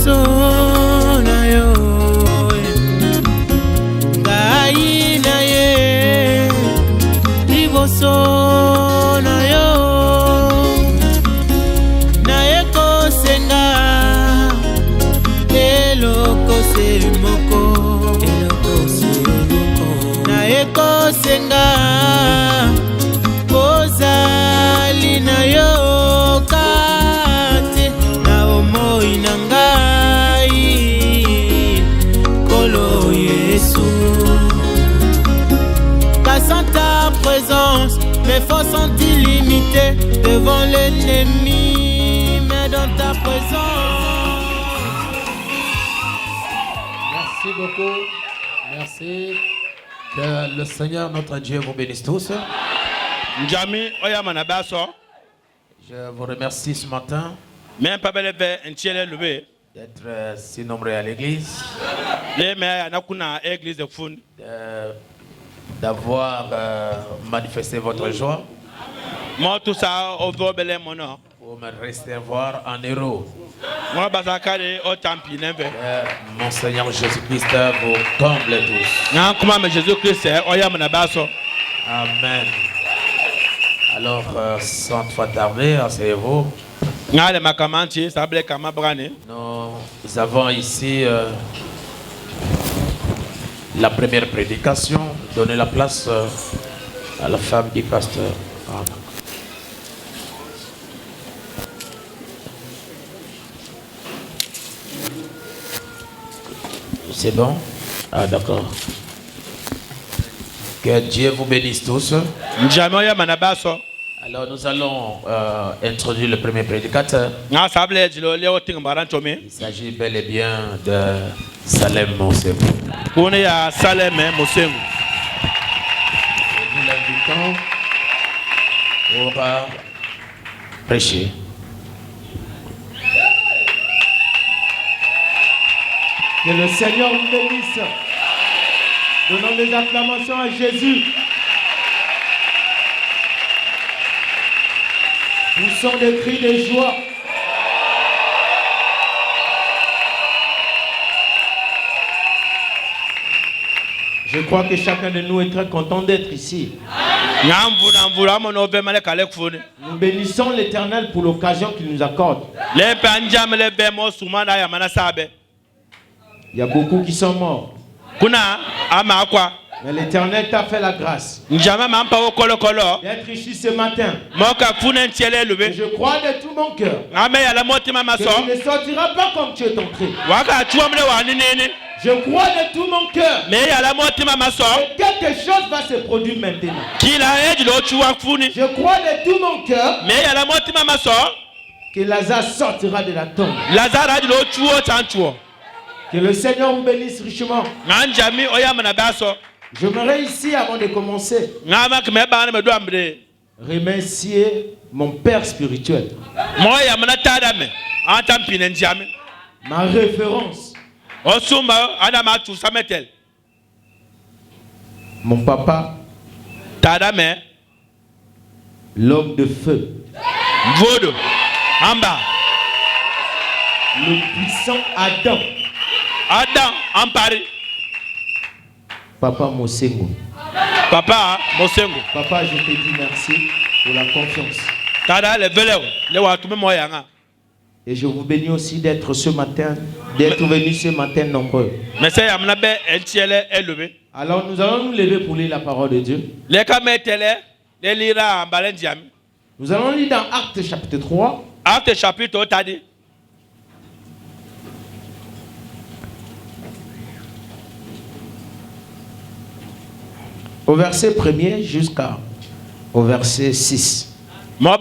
Sona yo ngai na ye liboso na yo na ekosenga eloko moko na ekosenga kozali na yo kate na omoi na mes forces sont illimitées devant l'ennemi, mais dans ta présence. Merci beaucoup. Merci. Que le Seigneur notre Dieu vous bénisse tous. Je vous remercie ce matin d'être si nombreux à l'église, d'avoir manifesté votre joie pour me recevoir en héros. Mon Seigneur Jésus-Christ vous comble tous. Amen. Alors, sans trop tarder, asseyez-vous. Nous avons ici la première prédication. Donnez la place à la femme du pasteur. C'est bon? Ah, d'accord. Que Dieu vous bénisse tous. Alors nous allons introduire le premier prédicateur. Il s'agit bel et bien de Salem Mosengo. Nous l'invitons pour prêcher. Que le Seigneur vous bénisse. Donnons des acclamations à Jésus. Poussons des cris de joie. Je crois que chacun de nous est très content d'être ici. Nous bénissons l'Éternel pour l'occasion qu'il nous accorde. Il y a beaucoup qui sont morts. Mais l'Éternel t'a fait la grâce d'être ici ce matin. Et je crois de tout mon cœur que tu ne sortiras pas comme tu es entré. Je crois de tout mon cœur que quelque chose va se produire maintenant. Je crois de tout mon cœur que Lazare sortira de la tombe. Que le Seigneur vous bénisse richement. J'aimerais ici, avant de commencer, remercier mon père spirituel, ma référence, mon papa, l'homme de feu, le puissant Adam. Papa Mosengo. Papa Mosengo. Papa, je te dis merci pour la confiance. Et je vous bénis aussi d'être ce matin, d'être venus ce matin nombreux. Alors nous allons nous lever pour lire la parole de Dieu. Nous allons lire dans Actes chapitre 3. Actes chapitre 3. Au verset 1er jusqu'au verset 6. La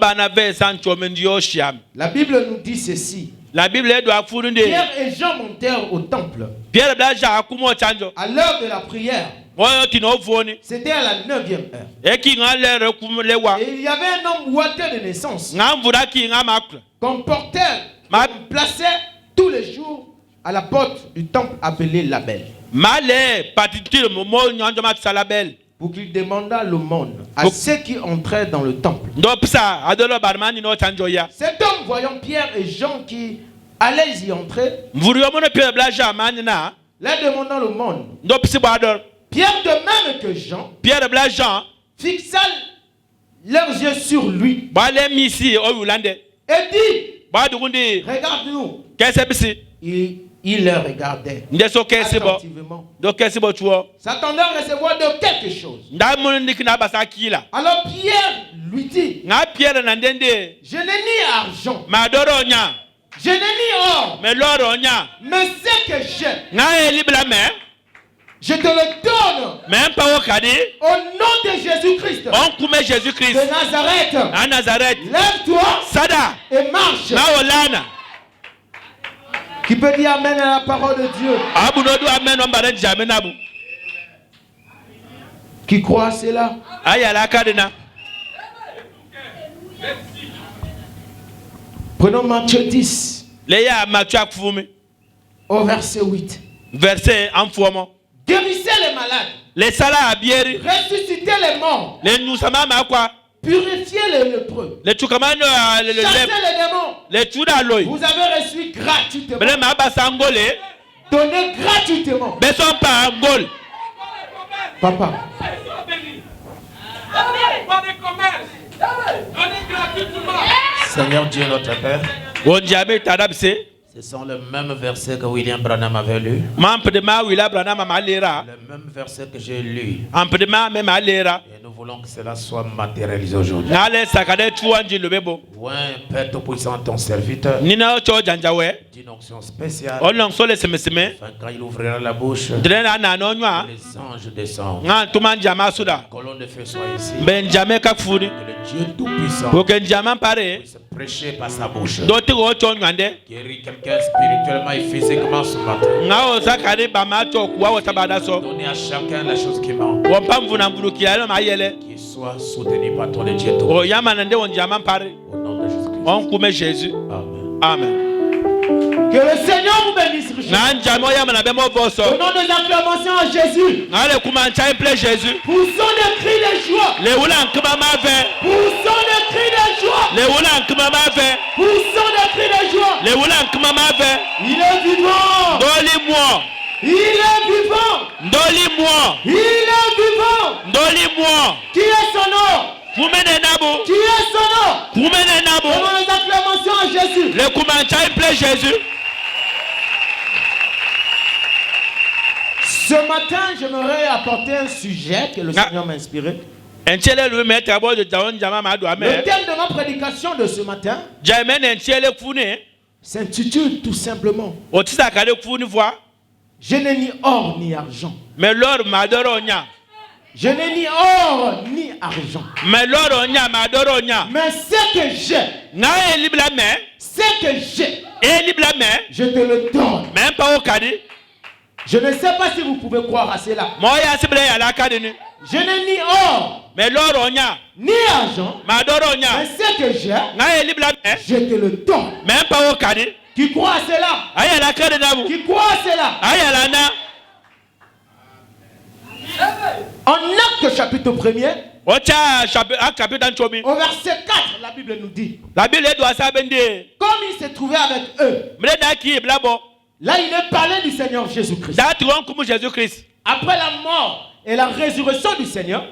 Bible nous dit ceci. Pierre et Jean montèrent au temple à l'heure de la prière C'était à la 9e heure. Et il y avait un homme ouaté de naissance qu'on plaçait tous les jours à la porte du temple appelé Label. Pour qu'il demandât l'aumône à ceux qui entraient dans le temple. Cet homme, voyant Pierre et Jean qui allaient y entrer, leur demandant l'aumône. Pierre, de même que Jean, fixa leurs yeux sur lui et dit, regarde-nous. Il le regardait attentivement, s'attendait à recevoir de quelque chose. Alors Pierre lui dit, je n'ai ni argent, je n'ai ni or, mais ce que j'ai, je te le donne au nom de Jésus-Christ de Nazareth. Lève-toi et marche. Qui peut dire amen à la parole de Dieu? Qui croit à cela? Prenons Matthieu 10 au verset 8. Guérissez les malades, ressuscitez les morts, purifiez les lépreux, chassez les démons. Vous avez reçu gratuitement, donnez gratuitement. Papa, Seigneur Dieu notre Père, ce sont les mêmes versets que William Branham avait lu. Le même verset que j'ai lu. Et nous voulons que cela soit matérialisé aujourd'hui. Ouais, Père Tout-Puissant, ton serviteur, d'une onction spéciale. Quand il ouvrira la bouche, les anges descendent. Colonne de feu soit ici. Que le Dieu Tout-Puissant puisse prêcher par sa bouche. Guérir quelqu'un spirituellement et physiquement ce matin. Donner à chacun la chose qui manque. Qu'il soit soutenu par toi, le Dieu Tout-Puissant. Au nom de Jésus-Christ. Amen. Amen. Que le Seigneur vous bénisse richement. Au nom des acclamations à Jésus. Poussons des cris de joie. Poussons des cris de joie. Poussons des cris de joie. Il est vivant. Il est vivant. Il est vivant. Qui est son nom? Qui est son nom? Devant les acclamations à Jésus. Ce matin, j'aimerais apporter un sujet que le Seigneur m'a inspiré. Le thème de ma prédication de ce matin s'intitule tout simplement: je n'ai ni or ni argent. Je n'ai ni or ni argent. Mais ce que j'ai, je te le donne. Je ne sais pas si vous pouvez croire à cela. Je n'ai ni or ni argent. Mais ce que j'ai, je te le donne. Qui croit à cela? Qui croit à cela? En Actes chapitre 1er, au verset 4, la Bible nous dit, comme il s'est trouvé avec eux, là il est parlé du Seigneur Jésus-Christ. Après la mort et la résurrection du Seigneur,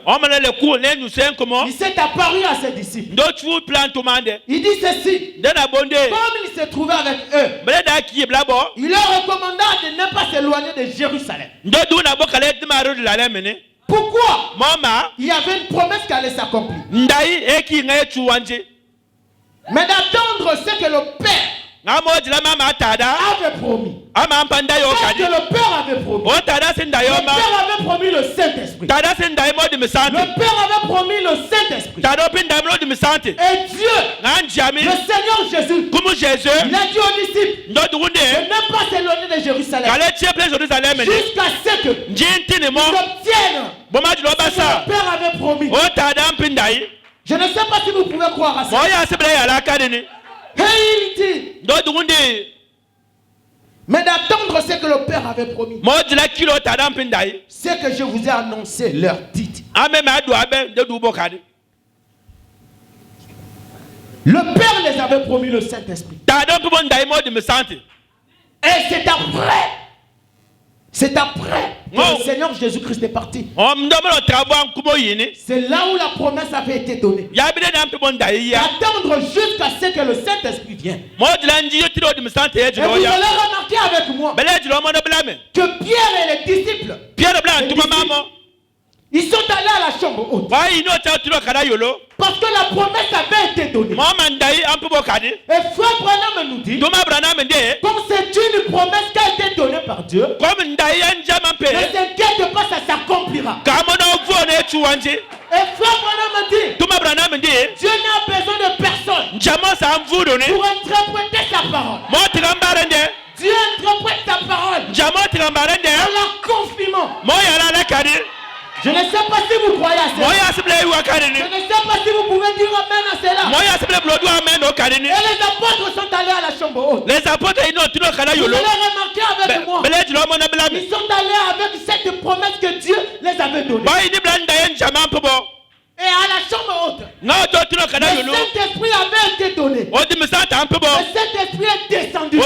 il s'est apparu à ses disciples. Il dit ceci: comme il s'est trouvé avec eux, il leur recommanda de ne pas s'éloigner de Jérusalem. Pourquoi? Il y avait une promesse qui allait s'accomplir. Mais d'attendre ce que le Père avait promis. Qu'est-ce que le Père avait promis? Le Père avait promis le Saint-Esprit. Le Père avait promis le Saint-Esprit. Et Dieu, le Seigneur Jésus, il a dit aux disciples de ne pas s'éloigner de Jérusalem jusqu'à ce que ils obtiennent ce que le Père avait promis. Je ne sais pas si vous pouvez croire à ça. Et il dit, mais d'attendre ce que le Père avait promis. Ce que je vous ai annoncé, leur dites. Le Père les avait promis le Saint-Esprit. Et c'est après que le Seigneur Jésus-Christ est parti. C'est là où la promesse avait été donnée. D'attendre jusqu'à ce que le Saint-Esprit vienne. Et vous allez remarquer avec moi que Pierre et les disciples, ils sont allés à la chambre haute. Parce que la promesse avait été donnée. Et Frère Branham nous dit, comme c'est une promesse qui a été donnée par Dieu, ne t'inquiète pas, ça s'accomplira. Et Frère Branham dit, Dieu n'a besoin de personne pour interpréter sa parole. Dieu interprète sa parole en la confirmant. Je ne sais pas si vous croyez à cela. Je ne sais pas si vous pouvez dire amen à cela. Et les apôtres sont allés à la chambre haute. Vous allez remarquer avec moi. Ils sont allés avec cette promesse que Dieu les avait donnée. Et à la chambre haute, le Saint-Esprit avait été donné. Le Saint-Esprit est descendu. Le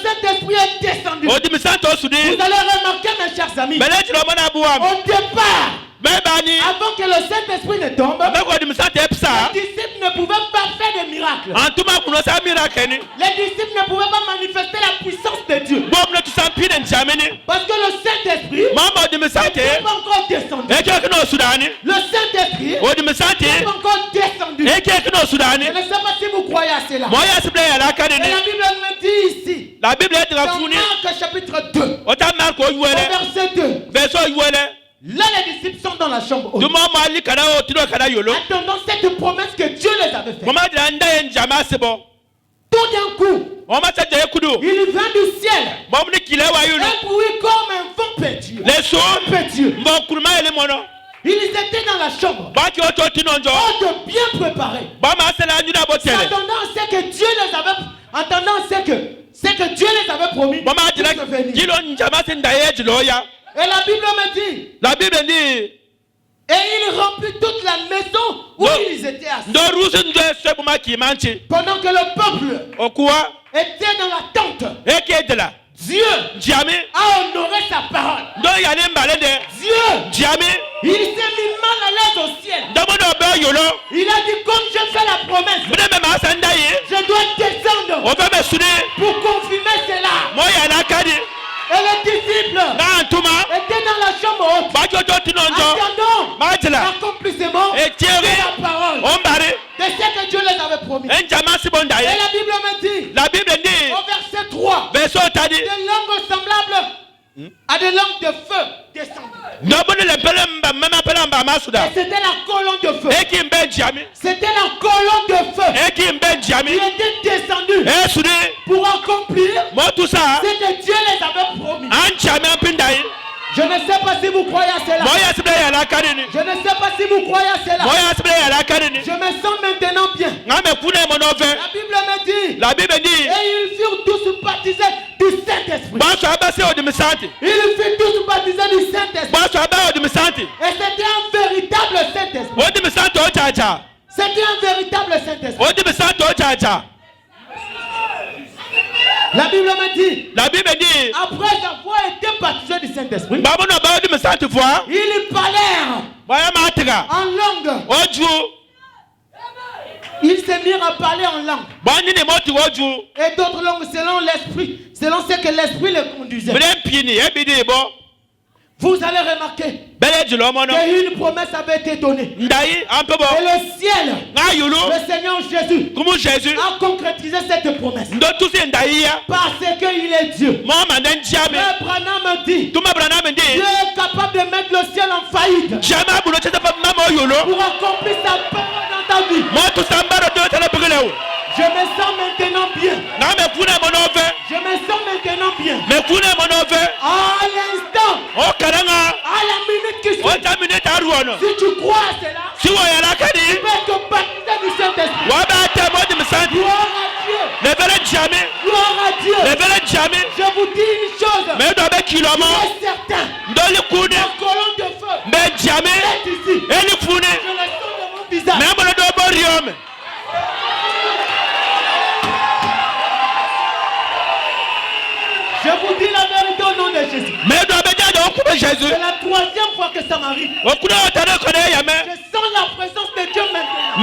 Saint-Esprit est descendu. Vous allez remarquer, mes chers amis, au départ, avant que le Saint-Esprit ne tombe, les disciples ne pouvaient pas faire de miracles. Les disciples ne pouvaient pas manifester la puissance de Dieu. Parce que le Saint-Esprit n'est pas encore descendu. Le Saint-Esprit n'est pas encore descendu. Je ne sais pas si vous croyez à cela. Et la Bible me dit ici, dans Marc chapitre 2, au verset 2, là les disciples sont dans la chambre haute, attendant cette promesse que Dieu les avait faite. Tout d'un coup, il vint du ciel un bruit comme un vent pétueux. Ils étaient dans la chambre, de bien préparés, attendant ce que Dieu les avait, promis de venir. Et la Bible me dit, et il remplit toute la maison où ils étaient assis. Pendant que le peuple était dans l'attente, Dieu a honoré sa parole. Dieu, il s'est mis mal à l'aise au ciel. Il a dit, comme je fais la promesse, je dois descendre pour confirmer cela. Et les disciples étaient dans la chambre haute, attendant l'accomplissement de la parole, de ce que Dieu les avait promis. Et la Bible me dit, au verset 3, des langues semblables à des langues de feu descendues. Et c'était la colonne de feu. C'était la colonne de feu. Il était descendu pour accomplir ce que Dieu les avait promis. Je ne sais pas si vous croyez à cela. Je ne sais pas si vous croyez à cela. Je me sens maintenant bien. La Bible me dit, et ils furent tous baptisés du Saint-Esprit. Ils furent tous baptisés du Saint-Esprit. Et c'était un véritable Saint-Esprit. C'était un véritable Saint-Esprit. La Bible me dit, après avoir été baptisé du Saint-Esprit, ils parlèrent en langue. Ils se mirent à parler en langue. Et d'autres langues selon l'esprit, selon ce que l'esprit les conduisait. Vous allez remarquer, qu'une promesse avait été donnée. Et le ciel, le Seigneur Jésus, a concrétisé cette promesse. Parce qu'il est Dieu. Frère Branham dit, Dieu est capable de mettre le ciel en faillite pour accomplir sa parole dans ta vie. Je me sens maintenant bien. Je me sens maintenant bien. À l'instant, à la minute qui suit, si tu crois à cela, tu peux te baptiser du Saint-Esprit. Gloire à Dieu. Je vous dis une chose. Il est certain. La colonne de feu est ici. Je le sens de mon visage. Je vous dis la vérité au nom de Jésus. C'est la troisième fois que ça m'arrive. Je sens la présence de Dieu maintenant.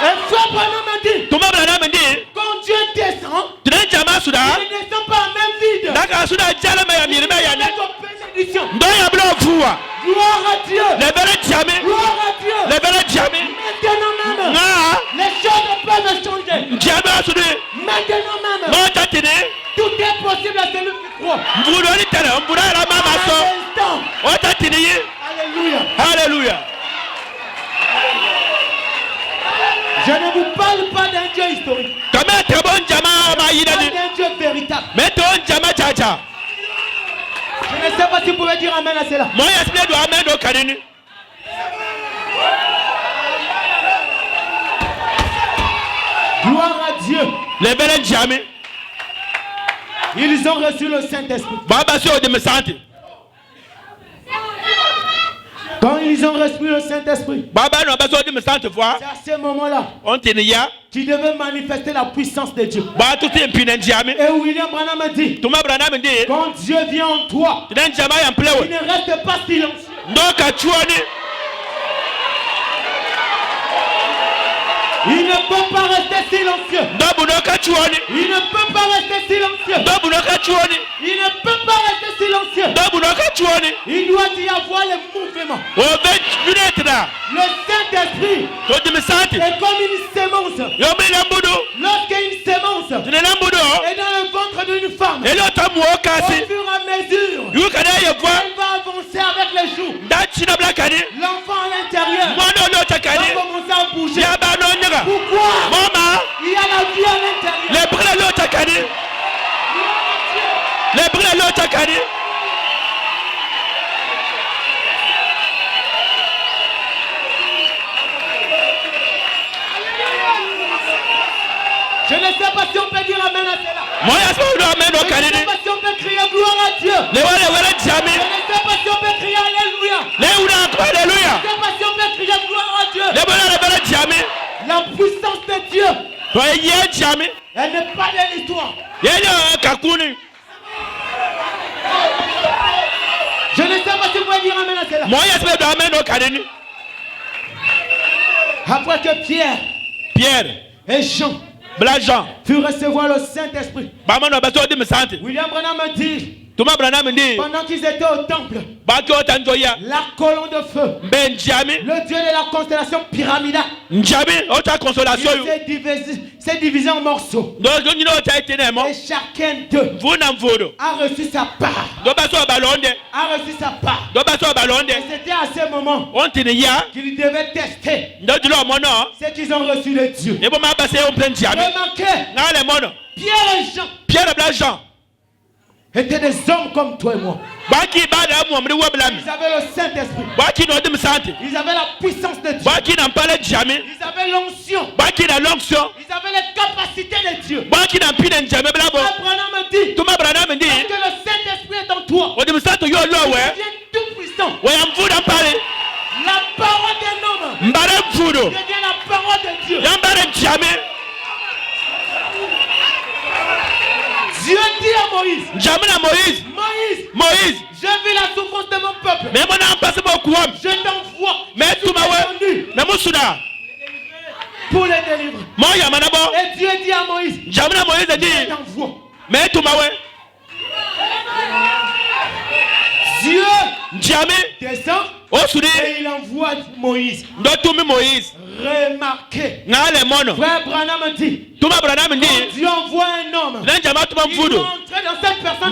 Et frère Branham m'a dit, quand Dieu descend, il ne descend pas en même vide. Gloire à Dieu. Gloire à Dieu. Maintenant même, les choses peuvent changer. Maintenant même, tout est possible à celui qui croit. Alléluia. Je ne vous parle pas d'un Dieu historique. Je parle d'un Dieu véritable. Je ne sais pas si vous pouvez dire amen à cela. Gloire à Dieu. Ils ont reçu le Saint-Esprit. Quand ils ont reçu le Saint-Esprit, c'est à ce moment-là qu'ils devaient manifester la puissance de Dieu. Et William Branham dit, quand Dieu vient en toi, il ne reste pas silencieux. Il ne peut pas rester silencieux. Il ne peut pas rester silencieux. Il ne peut pas rester silencieux. Il doit y avoir le mouvement. Le Saint-Esprit est comme une sémence. Lorsqu'une sémence est dans le ventre d'une femme, au fur et à mesure, elle va avancer avec les jours. L'enfant à l'intérieur va commencer à bouger. Pourquoi? Il y a la vie à l'intérieur. Je ne sais pas si on peut dire amen à cela. Je ne sais pas si on peut crier gloire à Dieu. Je ne sais pas si on peut crier alléluia. Je ne sais pas si on peut crier gloire à Dieu. La puissance de Dieu, elle n'est pas de l'histoire. Je ne sais pas si vous pouvez dire amen à cela. Après que Pierre et Jean furent recevoir le Saint-Esprit, William Branham dit, pendant qu'ils étaient au temple, la colonne de feu, le Dieu de la constellation pyramidale, s'est divisé en morceaux. Et chacun d'eux a reçu sa part. Et c'était à ce moment qu'ils devaient tester ce qu'ils ont reçu de Dieu. Remarquez, Pierre et Jean étaient des hommes comme toi et moi. Ils avaient le Saint-Esprit. Ils avaient la puissance de Dieu. Ils avaient l'onction. Ils avaient les capacités de Dieu. Abraham dit, parce que le Saint-Esprit est en toi, il devient tout puissant. La parole d'un homme devient la parole de Dieu. Dieu dit à Moïse, j'ai vu la souffrance de mon peuple. Je t'envoie pour les délivrer. Et Dieu dit à Moïse, mais tout Dieu descend et il envoie Moïse. Remarquez. Frère Branham dit, quand Dieu envoie un homme, il doit entrer dans cette personne.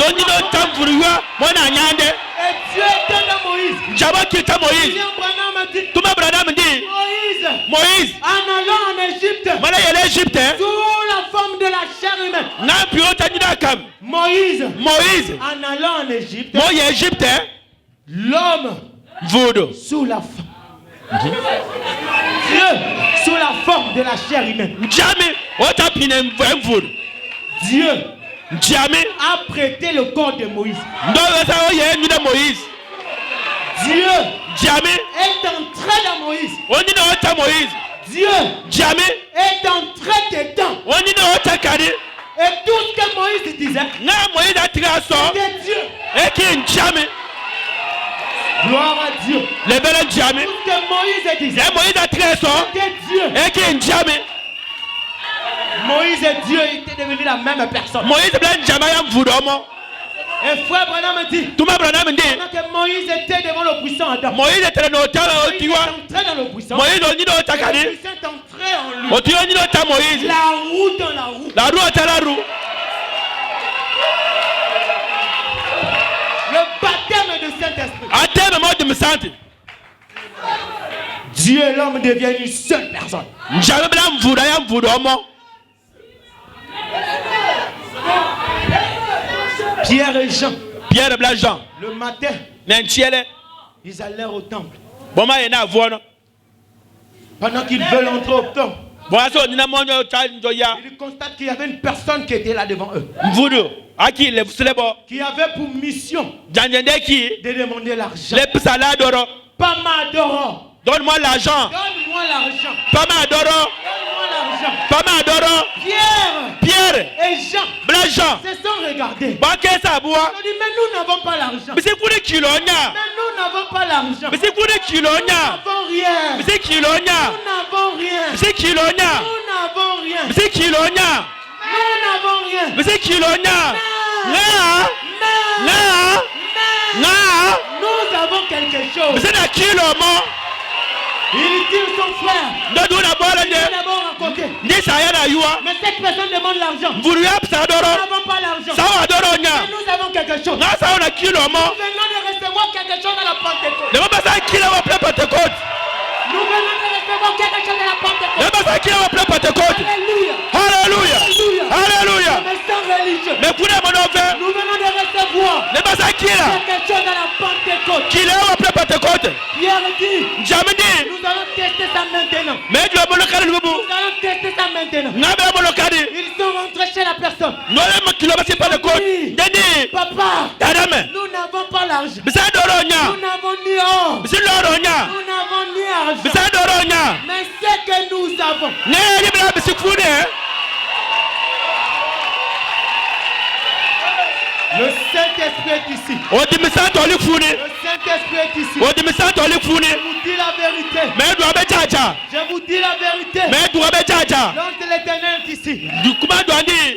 Et Dieu était dans Moïse. William Branham dit, Moïse, en allant en Égypte, sous la forme de la chair humaine. Moïse, en allant en Égypte, l'homme sous la forme. Dieu sous la forme de la chair humaine. Dieu a prêté le corps de Moïse. Dieu est entré dans Moïse. Dieu est entré dedans. Et tout ce que Moïse disait, c'était Dieu. Gloire à Dieu. Tout ce que Moïse disait, c'était Dieu. Moïse et Dieu étaient devenus la même personne. Et frère Branham dit, pendant que Moïse était devant le puissant Adam, Moïse est entré dans le puissant. Le puissant est entré en lui. La roue dans la roue. Le baptême de Saint-Esprit. Dieu et l'homme deviennent une seule personne. Pierre et Jean. Le matin, ils allèrent au temple. Pendant qu'ils veulent entrer au temple, ils constatent qu'il y avait une personne qui était là devant eux, qui avait pour mission de demander l'argent. Pas m'adorant. Donne-moi l'argent. Pas m'adorant. Pierre et Jean se sont regardés. Ils ont dit, mais nous n'avons pas l'argent. Mais nous n'avons pas l'argent. Nous n'avons rien. Nous avons quelque chose. Il dit son frère. Il est d'abord à côté. Mais cette personne demande l'argent. Nous n'avons pas l'argent. Mais nous avons quelque chose. Nous venons de recevoir quelque chose à la Pentecôte. Nous venons de recevoir quelque chose à la Pentecôte. Alléluia. Mais nous venons de recevoir quelque chose à la Pentecôte. Pierre dit, nous allons tester ça maintenant. Ils sont rentrés chez la personne. Papa, nous n'avons pas l'argent. Nous n'avons ni or. Nous n'avons ni argent. Mais ce que nous avons, le Saint-Esprit est ici. Le Saint-Esprit est ici. Je vous dis la vérité. Je vous dis la vérité. L'ange de l'Éternel est ici.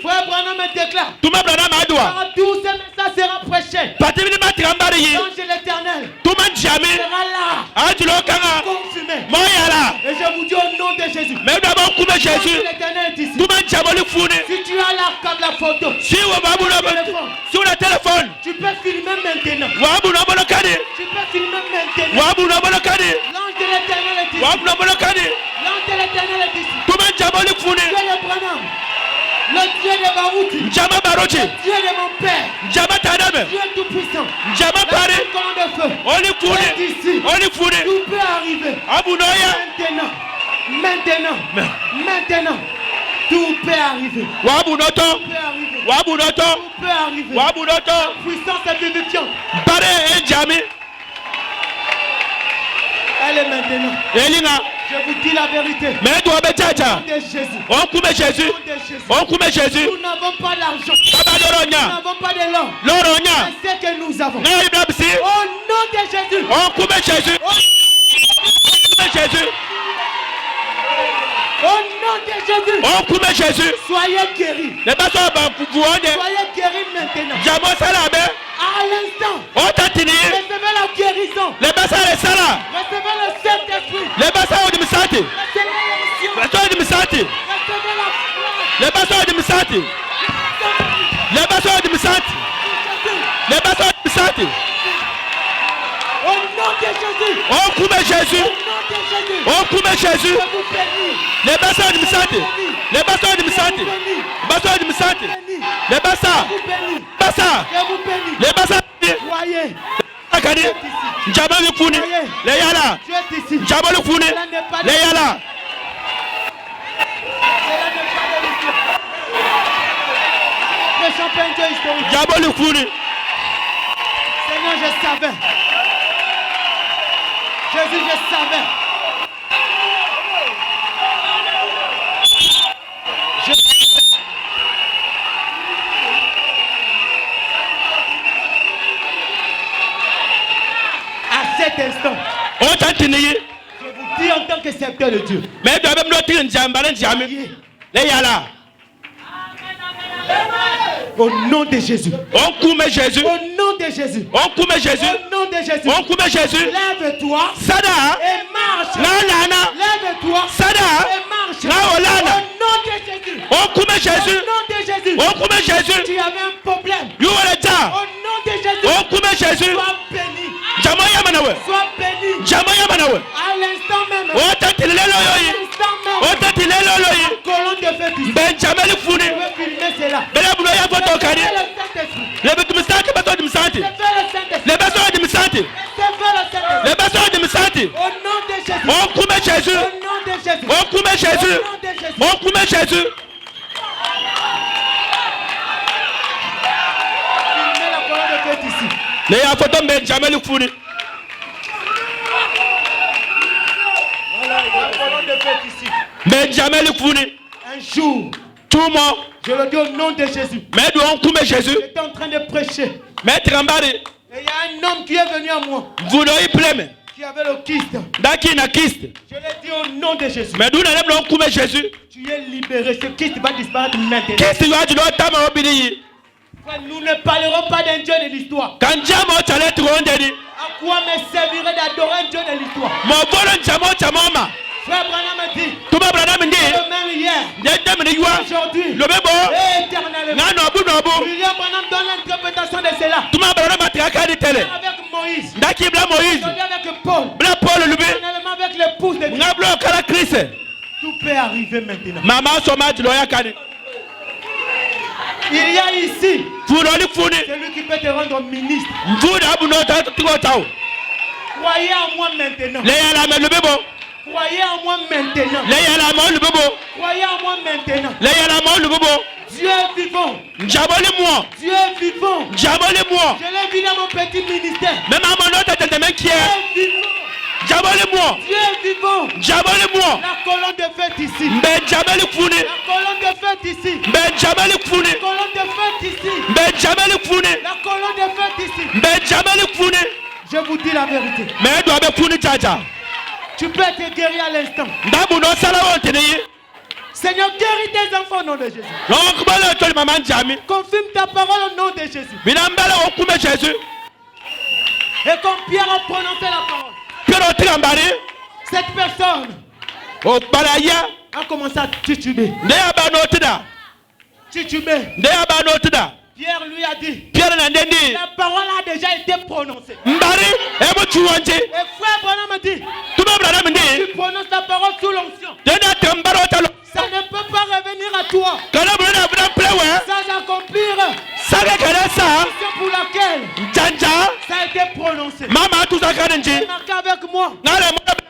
Frère Branham me déclare. Par tout ce message sera prêché. L'ange de l'Éternel sera là. Confirmé. Et je vous dis au nom de Jésus. L'ange de l'Éternel est ici. Si tu as l'arc de la photo, sur le téléphone, tu peux filmer maintenant. L'ange de l'Éternel est ici. L'ange de l'Éternel est ici. Dieu de Branham, le Dieu de Barouti, le Dieu de mon Père, Dieu tout-puissant, la colonne de feu, est ici. Tout peut arriver. Maintenant, tout peut arriver. La puissance est vivifiante. Elle est maintenant. Je vous dis la vérité. Jésus. Nous n'avons pas l'argent. Nous n'avons pas de l'or. C'est ce que nous avons. Au nom de Jésus. Au nom de Jésus. On coupe Jésus. Soyez guéris. Les personnes Soyez guéris maintenant. À l'instant. Recevez la guérison. Les personnes les salas. Recevez le Saint-Esprit. Les personnes de Misati. Les personnes de Misati. Les personnes de Misati. Les personnes de Misati. Les personnes de Misati. Au nom de Jésus. On coupe Jésus. On coupe Jésus. Les personnes de Misati. Les personnes de Misati. Les personnes de Misati. Les personnes. Les personnes. Voyez. Njabali Funi. Les Yala. Njabali Funi. Les Yala. Njabali Funi. Seigneur, je savais. Jésus, je savais. À cet instant, je vous dis en tant que serviteur de Dieu. Mais tu as même l'autre au nom de Jésus. On coupe Jésus. Au nom de Jésus. On coupe Jésus. Au nom de Jésus. On coupe Jésus. Lève-toi. Sada. Et marche. Lève-toi. Sada. Et marche. Au nom de Jésus. On coupe Jésus. Au nom de Jésus. On coupe Jésus. Tu avais un problème. You are the Au nom de Jésus. On coupe Jésus. Sois béni. Jamaya Manawe. Sois béni. Jamaya Manawe. À l'instant même. On t'attile l'oyoyi. On t'attile l'oyoyi. Colonne de feu. Benjamin Funi. Je veux filmer cela. Belabouya Fotokari. Les personnes de Misati. Les personnes de Misati. Les personnes de Misati. Au nom de Jésus. On coupe Jésus. Au nom de Jésus. On coupe Jésus. On coupe Jésus. Filmez la colonne de feu ici. Les photos Benjamin Funi. Voilà la colonne de feu ici. Benjamin Funi. Un jour. Tout le monde. Je le dis au nom de Jésus. Mais on coupe Jésus. J'étais en train de prêcher. Maître Ambari. Et il y a un homme qui est venu à moi. Vous n'avez plus. Qui avait le kyste. Daki na kyste. Je l'ai dit au nom de Jésus. Mais d'où n'avons coupe Jésus. Tu es libéré. Ce kyste va disparaître maintenant. Qu'est-ce que tu as dit dans ta main obéie? Nous ne parlerons pas d'un Dieu de l'histoire. Quand Diamo t'allait te rendre. À quoi me servirait d'adorer un Dieu de l'histoire? Mon volant Diamo Tamoma. Frère Branham dit. Tout le Branham dit. Le même hier. Aujourd'hui. Le même bon. Éternellement. William Branham donne l'interprétation de cela. Tout le Branham a traqué télé. Avec Moïse. Daki bla Moïse. Avec Paul. Bla Paul le Éternellement avec l'épouse de Dieu. Ngablo kala Christ. Tout peut arriver maintenant. Maman Soma Loya Kane. Il y a ici Furoli Funi. celui qui peut te rendre ministre. Croyez en moi maintenant. Croyez en moi maintenant. Croyez en moi maintenant. Dieu est vivant. Dieu est vivant. Je l'ai vu dans mon petit ministère. Dieu est vivant. Dieu est vivant. La colonne de fête ici. La colonne de fête ici. La colonne de fête ici. La colonne de fête ici. Je vous dis la vérité. Tu peux être guéri à l'instant. Seigneur, guéris tes enfants au nom de Jésus. Confirme ta parole au nom de Jésus. Et comme Pierre a prononcé la parole, cette personne a commencé à tituber. Pierre lui a dit, la parole a déjà été prononcée. Et frère Branham dit, tu prononces la parole sous l'onction. Ça ne peut pas revenir à toi sans accomplir la mission pour laquelle ça a été prononcé. Marquez avec moi,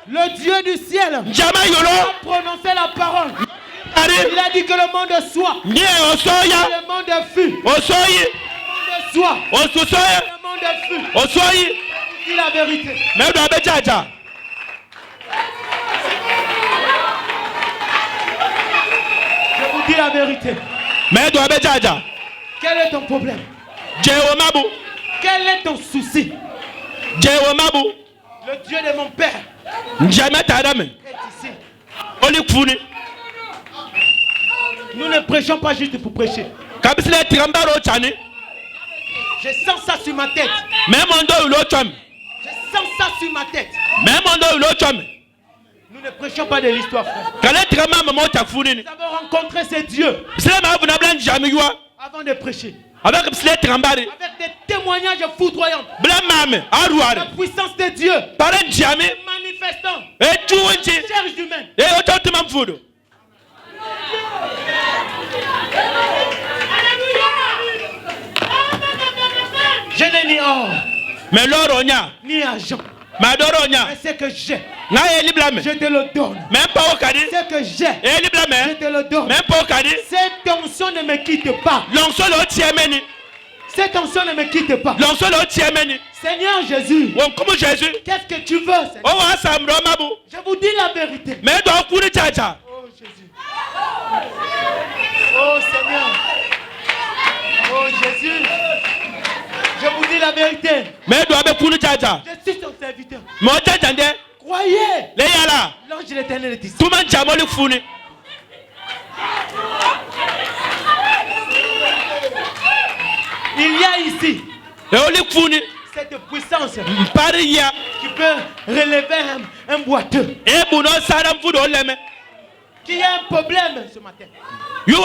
le Dieu du ciel a prononcé la parole. Il a dit que le monde soit. Le monde fut. Le monde soit. Le monde fut. Dis la vérité. Je vous dis la vérité. Quel est ton problème? Quel est ton souci? Le Dieu de mon père est ici. Nous ne prêchons pas juste pour prêcher. Je sens ça sur ma tête. Je sens ça sur ma tête. Nous ne prêchons pas de l'histoire, frère. Nous avons rencontré ces dieux avant de prêcher. Avec des témoignages foudroyants. La puissance de Dieu. Manifestant. Cherche humaine. Je n'ai ni or, ni argent. Mais ce que j'ai, je te le donne. Ce que j'ai, je te le donne. Cette onction ne me quitte pas. Cette onction ne me quitte pas. Seigneur Jésus, qu'est-ce que tu veux, Seigneur? Je vous dis la vérité. Oh Jésus. Oh Seigneur. Oh Jésus. Je vous dis la vérité. Je suis son serviteur. Croyez. L'ange de l'Éternel est ici. Il y a ici cette puissance qui peut relever un boiteux. Qui a un problème ce matin. Qui a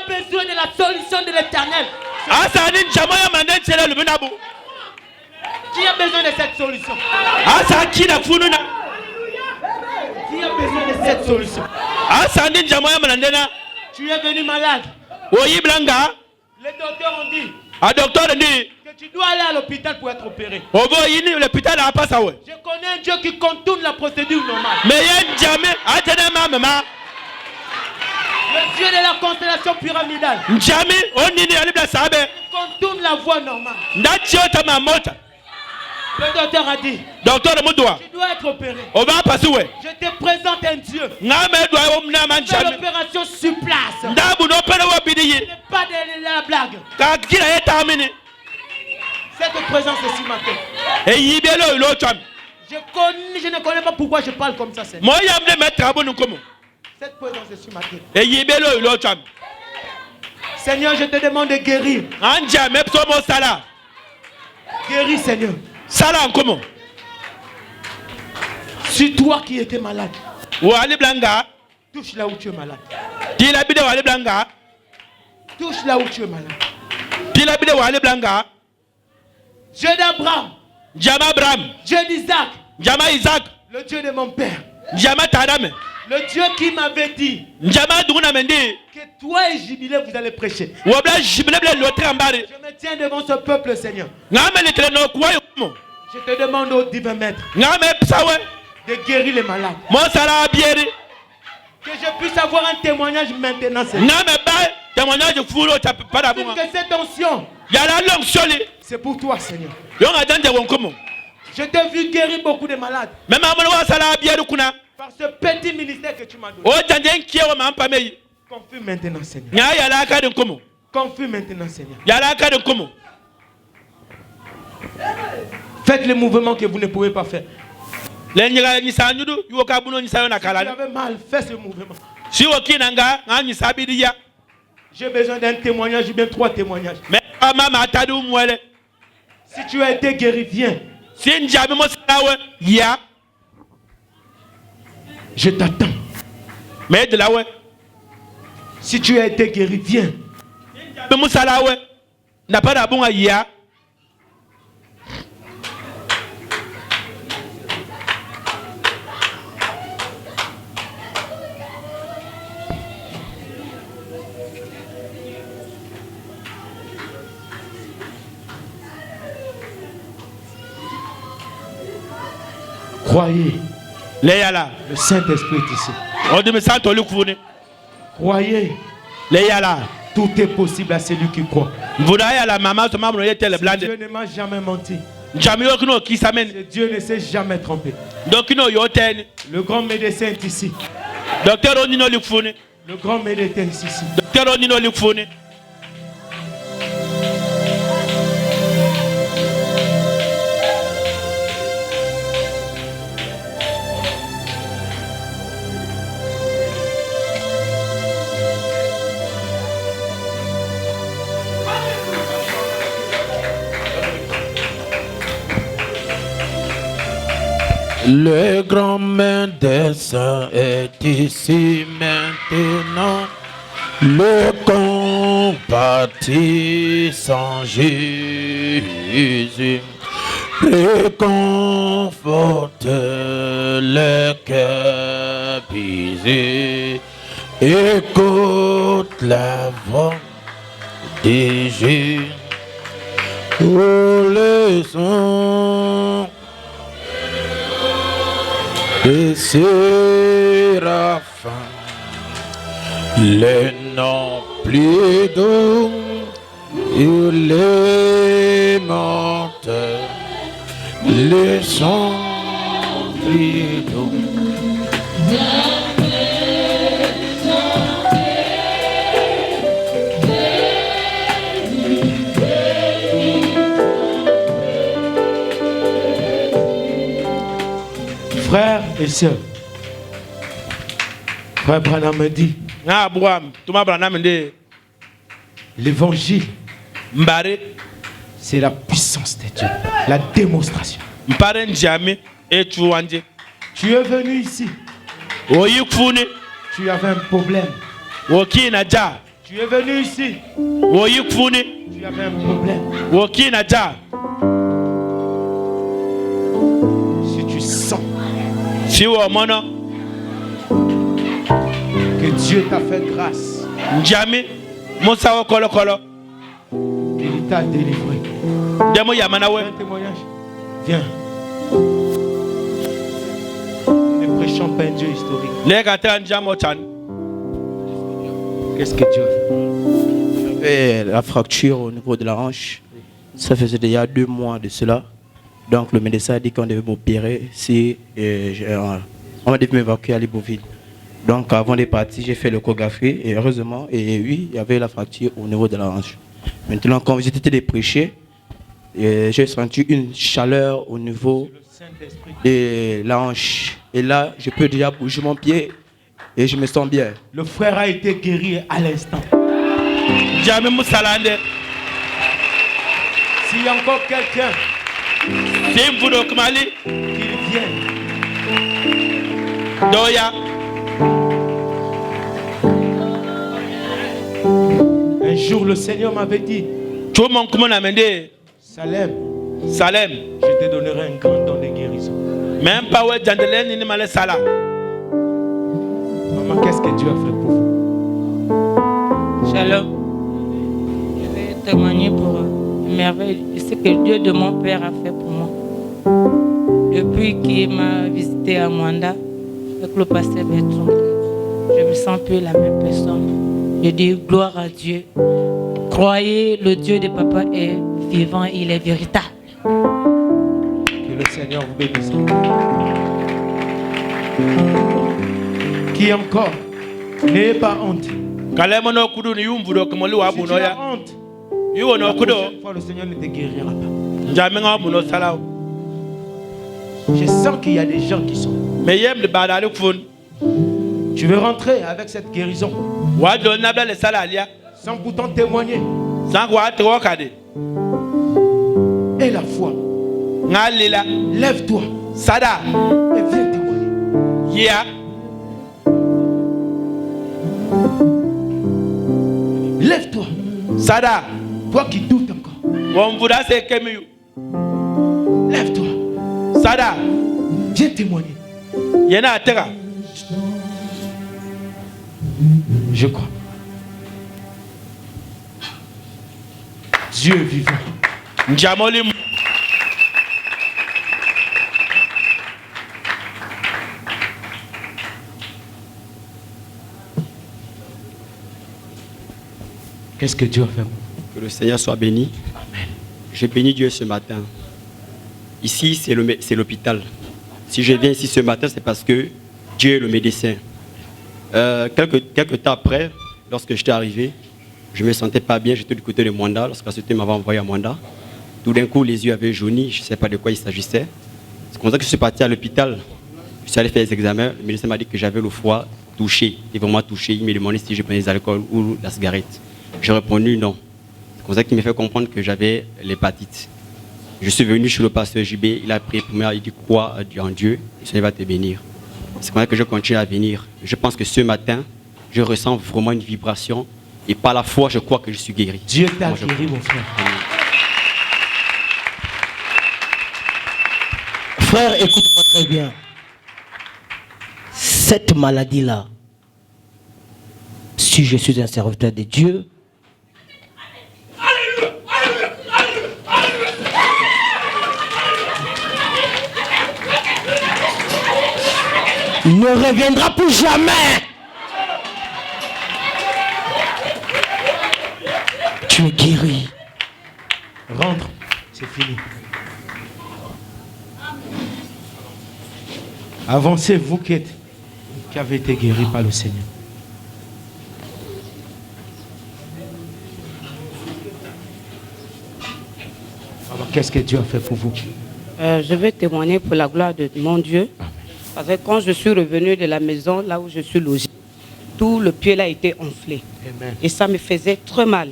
besoin de la solution de l'Éternel. Qui a besoin de cette solution? Qui a besoin de cette solution? Tu es venu malade. Les docteurs ont dit que tu dois aller à l'hôpital pour être opéré. Je connais un Dieu qui contourne la procédure normale. Le Dieu de la constellation pyramidale. Il contourne la voie normale. Le docteur a dit, tu dois être opéré. Je te présente un Dieu. Fais l'opération sur place. Ce n'est pas de la blague. Cette présence est sur ma tête. Je ne connais pas pourquoi je parle comme ça. Cette présence est sur ma tête. Seigneur, je te demande de guérir. Guéris, Seigneur. C'est toi qui étais malade. Touche là où tu es malade. Touche là où tu es malade. Dieu d'Abraham. Dieu d'Isaac. Le Dieu de mon père. Le Dieu qui m'avait dit que toi et Jubilé vous allez prêcher. Je me tiens devant ce peuple, Seigneur. Je te demande au divin maître de guérir les malades. Que je puisse avoir un témoignage maintenant, Seigneur. Que cette onction, c'est pour toi, Seigneur. Je t'ai vu guérir beaucoup de malades. Par ce petit ministère que tu m'as donné. Confie maintenant, Seigneur. Confie maintenant, Seigneur. Faites les mouvements que vous ne pouvez pas faire. Si tu avais mal, fais ce mouvement. J'ai besoin d'un témoignage, ou bien 3 témoignages. Si tu as été guéri, viens. Je t'attends. Si tu as été guéri, viens. Croyez. Le Saint-Esprit est ici. Croyez. Tout est possible à celui qui croit. Dieu ne m'a jamais menti. Dieu ne s'est jamais trompé. Le grand médecin est ici. Le grand médecin est ici. Le grand main des saints est ici maintenant. Le compatissant Jésus réconforte le cœur brisé. Écoute la voix de Jésus. Oh, le son des séraphins, les noms plus doux et les menteurs, les sons plus doux. Frères et sœurs, Frère Branham me dit, l'évangile, c'est la puissance de Dieu, la démonstration. Tu es venu ici, tu avais un problème. Tu es venu ici, tu avais un problème. Si tu sens que Dieu t'a fait grâce, qu'il t'a délivré, un témoignage, viens. Ne prêchons pas un Dieu historique. Qu'est-ce que Dieu fait? J'avais la fracture au niveau de la hanche. Ça faisait déjà 2 mois de cela. Donc le médecin a dit qu'on devait m'opérer si on devait m'évacuer à Libreville. Donc avant de partir, j'ai fait l'échographie et heureusement, oui, il y avait la fracture au niveau de la hanche. Maintenant, quand j'étais de prêcher, j'ai senti une chaleur au niveau de la hanche. Et là, je peux déjà bouger mon pied et je me sens bien. Le frère a été guéri à l'instant. S'il y a encore quelqu'un qu'il vienne. Un jour le Seigneur m'avait dit, Salem, je te donnerai un grand don de guérison. Maman, qu'est-ce que Dieu a fait pour vous? Shalom. Je vais témoigner pour merveille de ce que Dieu de mon père a fait pour moi. Depuis qu'il m'a visité à Mwanda avec le pasteur Bertrand, je me sens plus la même personne. Je dis gloire à Dieu. Croyez, le Dieu de papa est vivant, il est véritable. Que le Seigneur vous bénisse. Qui encore? N'ayez pas honte. Si tu as honte, la prochaine fois, le Seigneur ne te guérira pas. Je sens qu'il y a des gens qui sont. Tu veux rentrer avec cette guérison sans pourtant témoigner. Et la foi. Lève-toi. Et viens témoigner. Lève-toi. Toi qui doutes encore. Lève-toi. Viens témoigner. Je crois. Dieu est vivant. Qu'est-ce que Dieu a fait? Que le Seigneur soit béni. Amen. J'ai béni Dieu ce matin. Ici, c'est l'hôpital. Si je viens ici ce matin, c'est parce que Dieu est le médecin. Quelques temps après, lorsque j'étais arrivé, je ne me sentais pas bien. J'étais du côté de Mwanda, lorsque la société m'avait envoyé à Mwanda. Tout d'un coup, les yeux avaient jauni. Je ne sais pas de quoi il s'agissait. C'est comme ça que je suis parti à l'hôpital. Je suis allé faire les examens. Le médecin m'a dit que j'avais le foie touché. Il est vraiment touché. Il m'a demandé si je prenais l'alcool ou la cigarette. J'ai répondu non. C'est comme ça qu'il m'a fait comprendre que j'avais l'hépatite. Je suis venu chez le pasteur JB, il a prié pour moi, il dit crois en Dieu, et ça va te bénir. C'est comme ça que je continue à venir. Je pense que ce matin, je ressens vraiment une vibration, et par la foi, je crois que je suis guéri. Dieu t'a guéri, mon frère. Frère, écoute-moi très bien. Cette maladie-là, si je suis un serviteur de Dieu, ne reviendra plus jamais. Tu es guéri. Rentre, c'est fini. Avancez, vous qui avez été guéri par le Seigneur. Alors, qu'est-ce que Dieu a fait pour vous? Je vais témoigner pour la gloire de mon Dieu. Amen. Parce que quand je suis revenu de la maison, là où je suis logé, tout le pied là était enflé. Amen. Et ça me faisait très mal.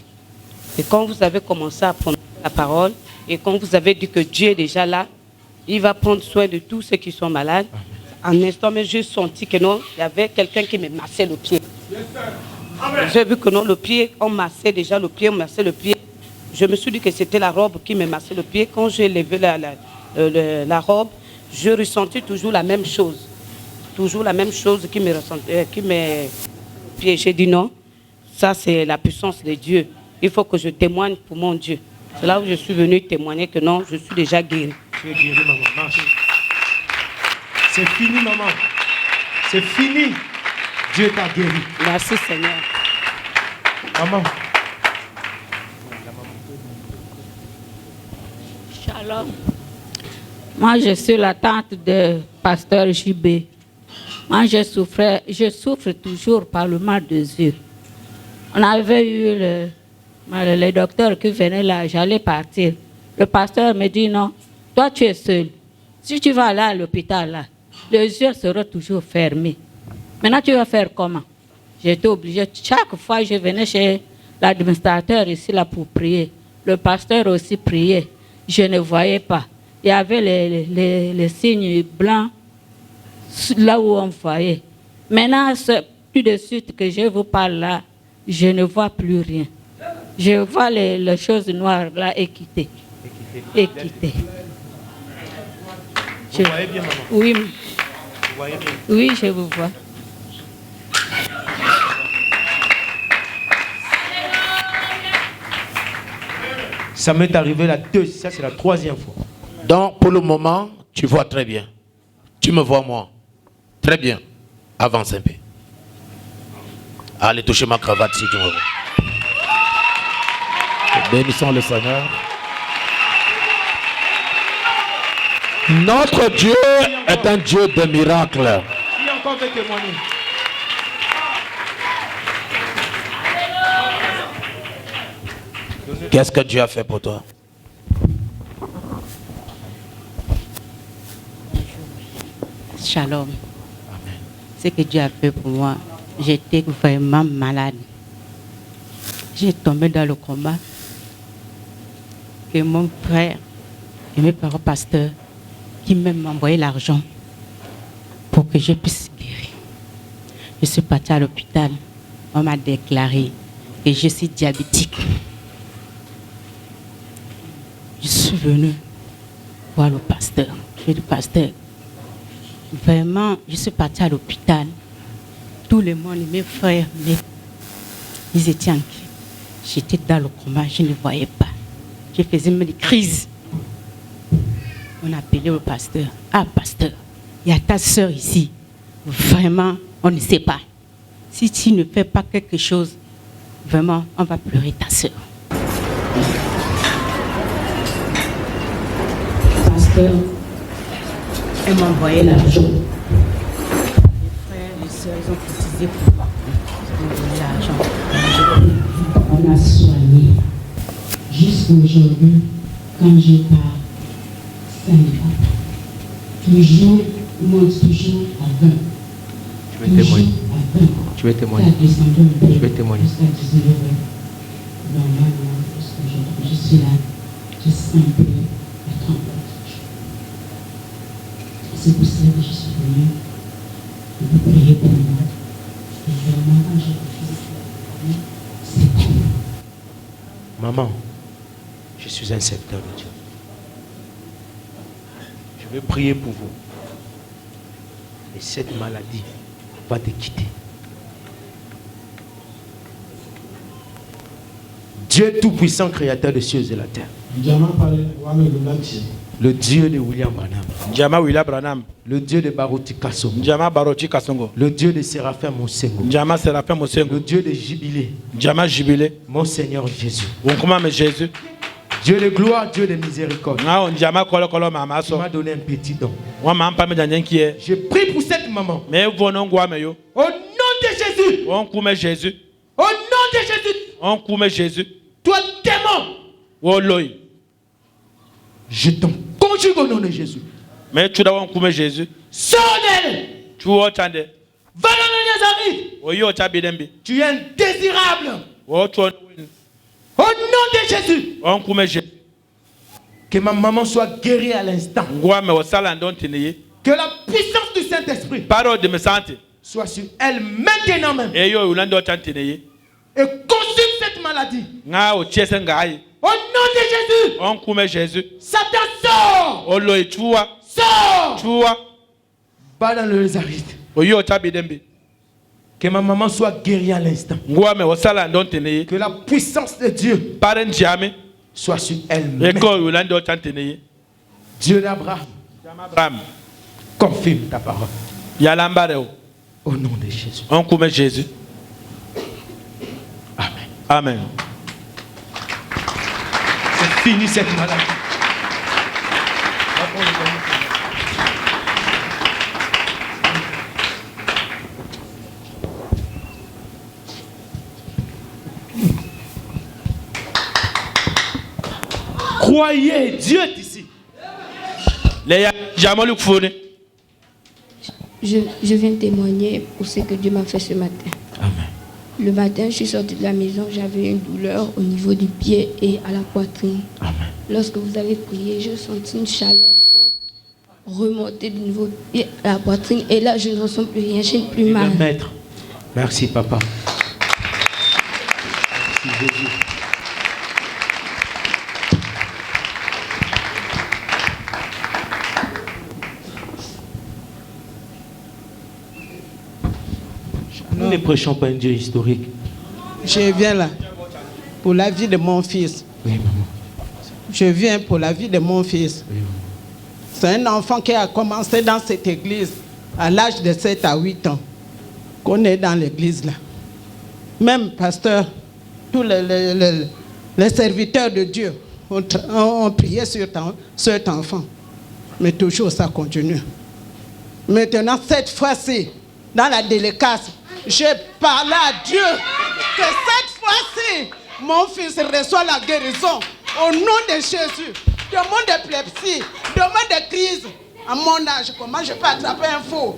Et quand vous avez commencé à prendre la parole, et quand vous avez dit que Dieu est déjà là, il va prendre soin de tous ceux qui sont malades. Amen. En instant, mais j'ai senti que non, il y avait quelqu'un qui me massait le pied. J'ai vu que non, le pied, on massait déjà le pied, on massait le pied. Je me suis dit que c'était la robe qui me massait le pied. Quand j'ai levé la robe, je ressentais toujours la même chose. Toujours la même chose qui me pied. J'ai dit non, ça c'est la puissance de Dieu. Il faut que je témoigne pour mon Dieu. C'est là où je suis venu témoigner que non, je suis déjà guéri. Tu es guéri, maman. Marche. C'est fini, maman. C'est fini. Dieu t'a guéri. Merci, Seigneur. Maman. Shalom. Moi, je suis la tante de pasteur JB. Moi, je souffre toujours par le mal des yeux. On avait eu le docteur qui venait là, j'allais partir. Le pasteur me dit non, toi tu es seul. Si tu vas aller à l'hôpital là, les yeux seront toujours fermés. Maintenant, tu vas faire comment? J'étais obligée. Chaque fois, je venais chez l'administrateur ici là pour prier. Le pasteur aussi priait. Je ne voyais pas. Il y avait les signes blancs là où on voyait. Maintenant, tout de suite que je vous parle là, je ne vois plus rien. Je vois les choses noires là équitées. Équitées. Vous voyez bien, maman? Oui. Vous voyez bien? Oui, je vous vois. Ça m'est arrivé ça c'est la 3e fois. Donc, pour le moment, tu vois très bien. Tu me vois, moi. Très bien. Avance un peu. Allez toucher ma cravate si tu me vois. Bénissons le Seigneur. Notre Dieu est un Dieu de miracles. Qui encore veut témoigner? Qu'est-ce que Dieu a fait pour toi? Shalom. Ce que Dieu a fait pour moi, j'étais vraiment malade. J'ai tombé dans le combat. Que mon frère et mes parents pasteurs qui m'ont envoyé l'argent pour que je puisse guérir. Je suis partie à l'hôpital. On m'a déclaré que je suis diabétique. Je suis venue voir le pasteur. Je dis, pasteur, vraiment, je suis partie à l'hôpital. Tout le monde, mes frères, ils étaient inquiets. J'étais dans le coma, je ne voyais pas. Je faisais même des crises. On a appelé le pasteur. Ah, pasteur, il y a ta soeur ici. Vraiment, on ne sait pas. Si tu ne fais pas quelque chose, vraiment, on va pleurer ta soeur. Pasteur, elle m'a envoyé l'argent. Les frères, les soeurs, ils ont cotisé pour moi. Ils m'ont donné l'argent. On a soigné. Jusqu'aujourd'hui, quand je pars, ça ne va pas. Toujours, monte toujours à 20. Tu veux témoigner? Tu veux témoigner? Je vais témoigner. Normalement, je suis là, je sens un peu la Maman, je suis un serviteur de Dieu. Je vais prier pour vous. Et cette maladie va te quitter. Dieu tout-puissant, créateur des cieux et de la terre. Le Dieu de William Branham. Le Dieu de Baroti Kasongo. Le Dieu de Séraphin Mosengo. Le Dieu de Jubilé. Mon Seigneur Jésus. Dieu de gloire, Dieu de miséricorde. Tu m'as donné un petit don. Je prie pour cette maman. Au nom de Jésus. Au nom de Jésus. Toi, démon. Je t'en conjugue au nom de Jésus. Mais tu dois en Jésus. Sonne. Tu vas t'entendre. Va dans le Nazareth. Tu es indésirable. Au nom de Jésus. Que ma maman soit guérie à l'instant. Que la puissance du Saint-Esprit soit sur elle maintenant même. Et consume cette maladie. Au nom de Jésus. Satan sort. Sort. Va dans le Nazareth. Que ma maman soit guérie à l'instant. Que la puissance de Dieu soit sur elle-même. Dieu d'Abraham, confirme ta parole. Au nom de Jésus. Amen. Amen. C'est fini cette maladie. Croyez, Dieu est ici. Je viens témoigner pour ce que Dieu m'a fait ce matin. Amen. Le matin, je suis sortie de la maison, j'avais une douleur au niveau du pied et à la poitrine. Amen. Lorsque vous avez prié, j'ai senti une chaleur forte remonter du niveau du pied à la poitrine. Et là, je ne ressens plus rien, je n'ai plus mal. Maître. Merci, papa. Merci, Jésus. Nous ne prêchons pas un Dieu historique. Je viens là pour la vie de mon fils. Oui, maman. Je viens pour la vie de mon fils. Oui, maman. C'est un enfant qui a commencé dans cette église à l'âge de 7 à 8 ans. Qu'on est dans l'église là. Même pasteur, tous les serviteurs de Dieu ont prié sur cet enfant. Mais toujours ça continue. Maintenant, cette fois-ci, dans la délicatesse, j'ai parlé à Dieu que cette fois-ci, mon fils reçoit la guérison au nom de Jésus. De mon épilepsie, de mon crise. À mon âge, comment je peux attraper un fou?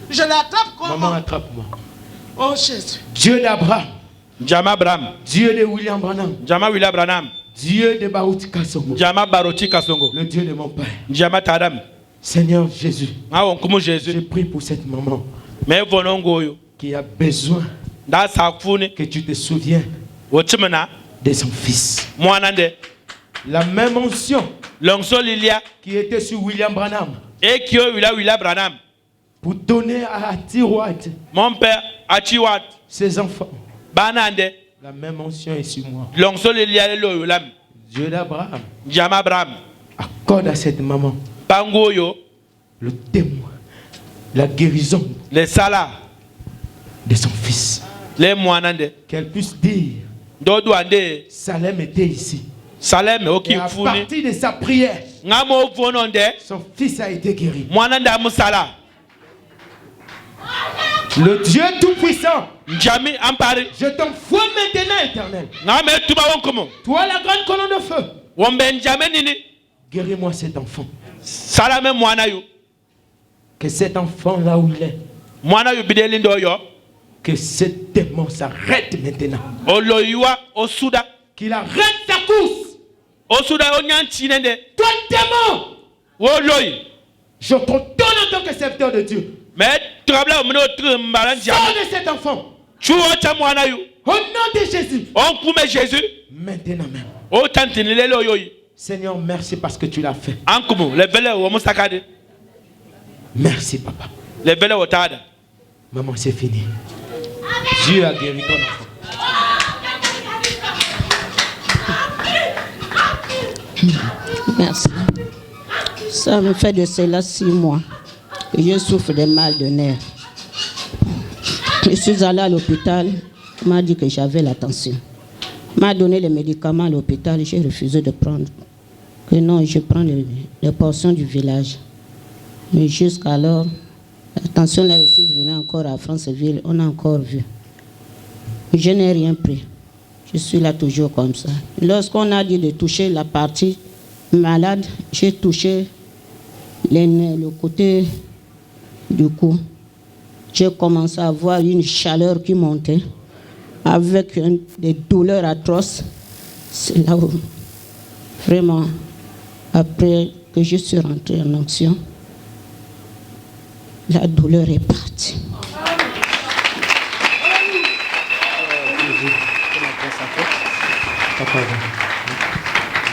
Je l'attrape comment? Maman, attrape-moi. Oh Jésus. Dieu d'Abraham. Dieu de William Branham. Dieu de Baroti Kasongo. Le Dieu de mon père. Seigneur Jésus. Je prie pour cette maman qui a besoin que tu te souviens de son fils. La même onction qui était sur William Branham pour donner à Atiwat, mon père Atiwat, ses enfants. Banande. La même onction est sur moi. Dieu d'Abraham accorde à cette maman le témoin, la guérison les salas de son fils. Qu'elle puisse dire Salem était ici. Salem, et à partir de sa prière, son fils a été guéri. Le Dieu Tout-Puissant, je t'envoie maintenant, Éternel. Toi, la grande colonne de feu, guéris-moi cet enfant. Que cet enfant là où il est, que ce démon s'arrête maintenant. Qu'il arrête sa course. Toi, démon, je t'ordonne en tant que serviteur de Dieu. Sors de cet enfant. Au nom de Jésus. On kume Jésus. Maintenant même. O tantini lelo yoyi. Seigneur, merci parce que tu l'as fait. Ankumu le bele wo musakade. Merci papa. Le bele wo tada. Maman, c'est fini. Dieu a guéri ton enfant. Merci. Ça me fait de cela 6 mois que je souffre de mal de nerfs. Je suis allée à l'hôpital, on m'a dit que j'avais la tension. On m'a donné les médicaments à l'hôpital, j'ai refusé de prendre. Que non, je prends les portions du village. Mais jusqu'alors, la tension là, je suis venue encore à Franceville, on a encore vu. Je n'ai rien pris. Je suis là toujours comme ça. Lorsqu'on a dit de toucher la partie malade, j'ai touché le côté du cou. J'ai commencé à avoir une chaleur qui montait avec des douleurs atroces. C'est là où, vraiment, après que je suis rentrée en onction, la douleur est partie.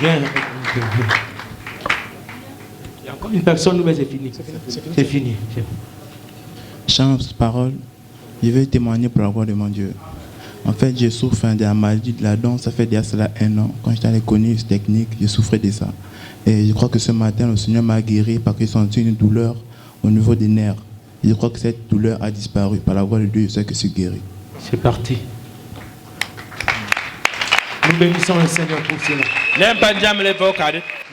Viens. Il y a encore une personne, mais c'est fini. C'est fini. Chante parole, je vais témoigner pour la gloire de mon Dieu. En fait, je souffre de la maladie de la dent, ça fait déjà cela 1 an. Quand j'étais à l'école technique, je souffrais de ça. Et je crois que ce matin, le Seigneur m'a guéri parce que j'ai senti une douleur au niveau des nerfs. Et je crois que cette douleur a disparu. Par la gloire de Dieu, je sais que je suis guéri. C'est parti. Nous bénissons le Seigneur pour cela.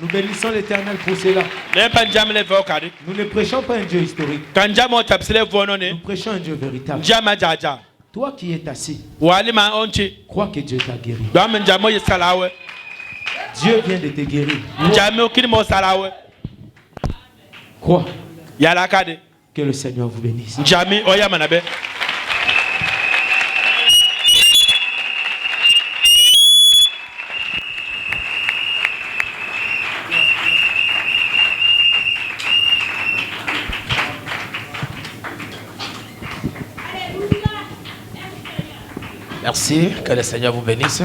Nous bénissons l'Éternel pour cela. Nous ne prêchons pas un Dieu historique. Nous prêchons un Dieu véritable. Toi qui es assis, crois que Dieu t'a guéri. Dieu vient de te guérir. Crois que le Seigneur vous bénisse. Merci, que le Seigneur vous bénisse.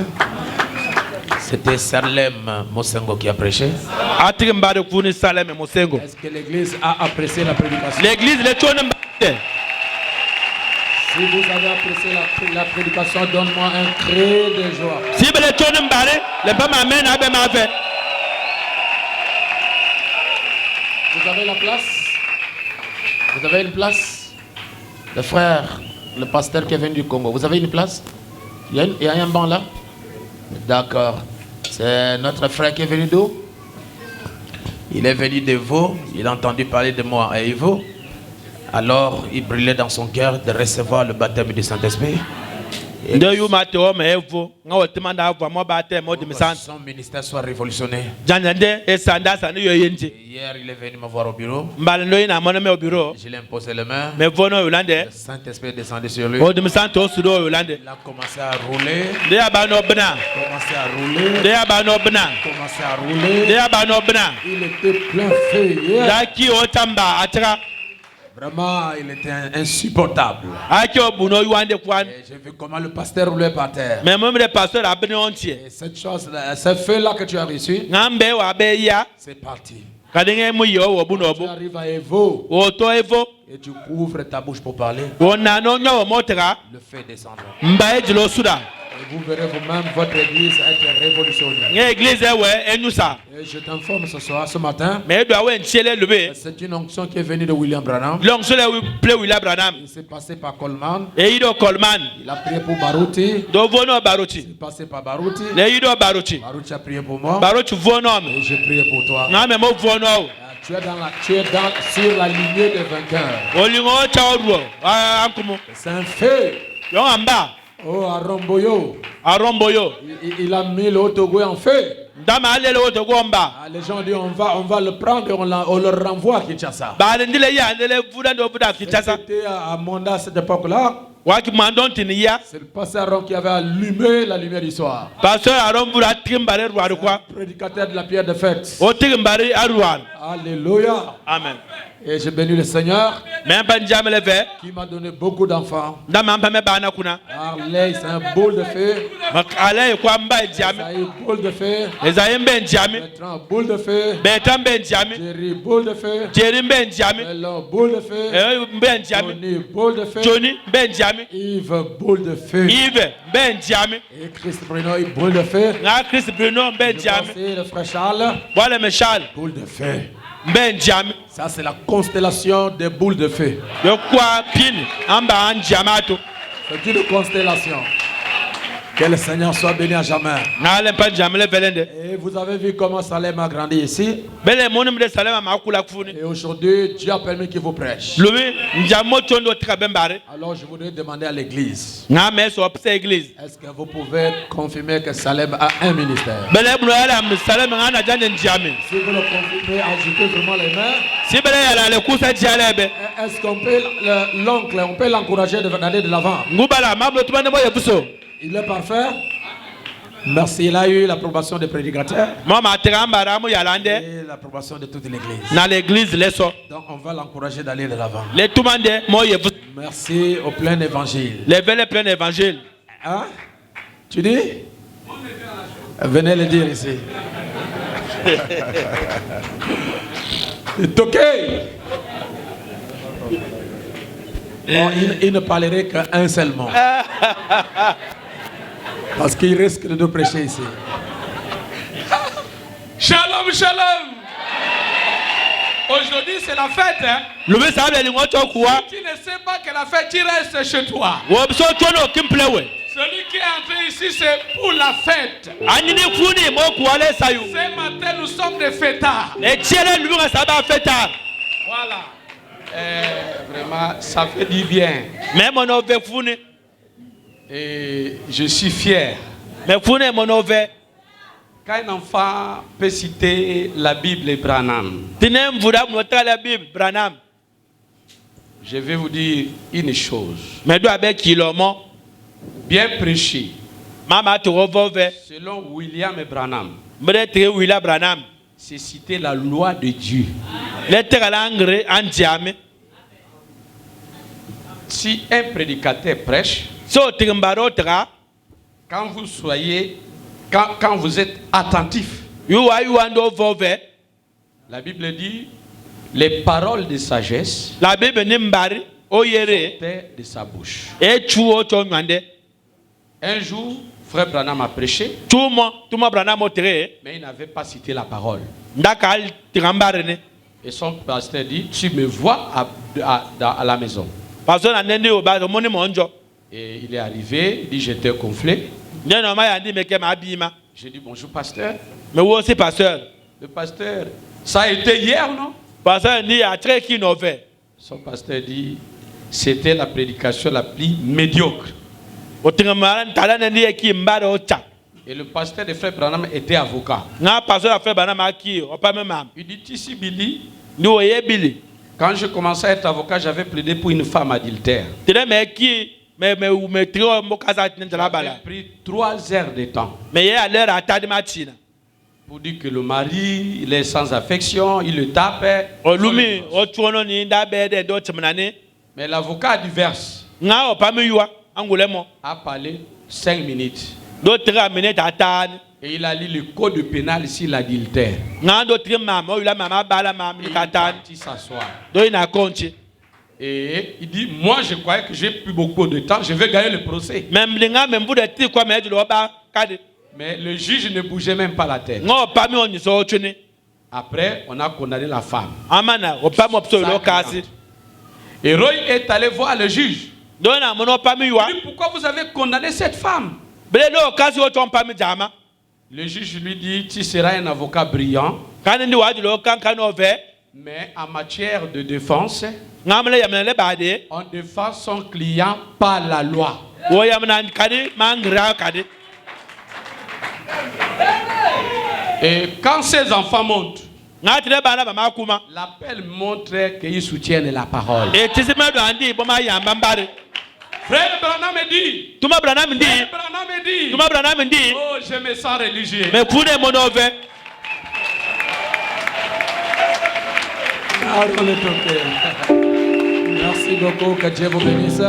C'était Salem Mosengo qui a prêché. Est-ce que l'église a apprécié la prédication? L'église, si vous avez apprécié la prédication, donne-moi un cri de joie. Vous avez la place? Vous avez une place? Le frère, le pasteur qui est venu du Congo, vous avez une place? Il y a un banc là? D'accord. C'est notre frère qui est venu d'où? Il est venu de Vaud. Il a entendu parler de moi à Evo. Alors, il brûlait dans son cœur de recevoir le baptême du Saint-Esprit. Son ministère soit révolutionné. Hier, il est venu me voir au bureau. Je lui ai imposé les mains. Le Saint-Esprit est descendu sur lui. Il a commencé à rouler. Il était plein feu hier. Vraiment, il était insupportable. J'ai vu comment le pasteur roulait par terre. Et cette chose-là, ce feu-là que tu as reçu, c'est parti. Tu arrives à Evo et tu ouvres ta bouche pour parler. Le feu descendra. Et vous verrez vous-même votre église être révolutionnée. Et je t'informe ce matin, c'est une onction qui est venue de William Branham. Il s'est passé par Coleman. Il a prié pour Baruti. Il s'est passé par Baruti. Baruti a prié pour moi. Et j'ai prié pour toi. Tu es sur la lignée des vainqueurs. C'est un feu. Oh, Aromboyo. Il a mis le Haut-Togo en feu. Les gens disent on va le prendre et on le renvoie à Kinshasa. C'était à Monda à cette époque-là. C'est le pasteur Aaron qui avait allumé la lumière du soir. Prédicateur de la pierre de fête. Alléluia. Amen. Et j'ai béni le Seigneur qui m'a donné beaucoup d'enfants. Arley, c'est un boule de feu. Esaïe, boule de feu. Bertrand, boule de feu. Jerry, boule de feu. Bellon, boule de feu. Johnny, boule de feu. Yves, boule de feu. Et Christ Bruno, boule de feu. Le frère Charles, boule de feu. Ça, c'est la constellation des boules de feu. C'est une constellation. Que le Seigneur soit béni à jamais. Et vous avez vu comment Salem a grandi ici. Et aujourd'hui, Dieu a permis qu'il vous prêche. Alors je voudrais demander à l'église. Est-ce que vous pouvez confirmer que Salem a un ministère? Si vous le confirmez, ajoutez vraiment les mains. Est-ce qu'on peut l'oncle, on peut l'encourager d'aller de l'avant? Il est parfait. Merci. Il a eu l'approbation des prédicateurs et l'approbation de toute l'église. Donc on va l'encourager d'aller de l'avant. Merci au plein évangile. Hein? Tu dis? Venez le dire ici. C'est ok. Bon, il ne parlerait qu'un seul mot. Parce qu'il risque de nous prêcher ici. Shalom, shalom. Aujourd'hui, c'est la fête. Hein? Si tu ne sais pas que la fête, tu restes chez toi. Celui qui est entré ici, c'est pour la fête. Ce matin, nous sommes des fêtards. Voilà. Vraiment, ça fait du bien. Et je suis fier. Quand un enfant peut citer la Bible et Branham, je vais vous dire une chose. Bien prêché. Selon William Branham, c'est citer la loi de Dieu. Si un prédicateur prêche, quand vous êtes attentif, la Bible dit les paroles de sagesse sortaient de sa bouche. Un jour, frère Branham a prêché, mais il n'avait pas cité la parole. Et son pasteur dit, tu me vois à la maison. Et il est arrivé, il dit, j'étais gonflé. J'ai dit, bonjour pasteur. Le pasteur, ça a été hier, non? Son pasteur dit, c'était la prédication la plus médiocre. Et le pasteur de frère Branham était avocat. Il dit, ici Billy, quand je commençais à être avocat, j'avais plaidé pour une femme adultère. J'avais pris 3 heures de temps pour dire que le mari, il est sans affection, il le tape. Mais l'avocat diverse a parlé 5 minutes. Et il a lu le code pénal ici, l'adultère. Il parti s'asseoir. Et il dit, moi je croyais que j'ai plus beaucoup de temps, je vais gagner le procès. Mais le juge ne bougeait même pas la tête. Après, on a condamné la femme. Et Roy est allé voir le juge. Il dit, pourquoi vous avez condamné cette femme? Le juge lui dit, tu seras un avocat brillant, mais en matière de défense, on défend son client par la loi. Et quand ses enfants montent, l'appel montre qu'ils soutiennent la parole. Frère Branham dit. Tuma Branham dit. Frère Branham dit. Tuma Branham dit. Oh, je me sens religieux. Mais pour les monovés. Merci beaucoup, que Dieu vous bénisse.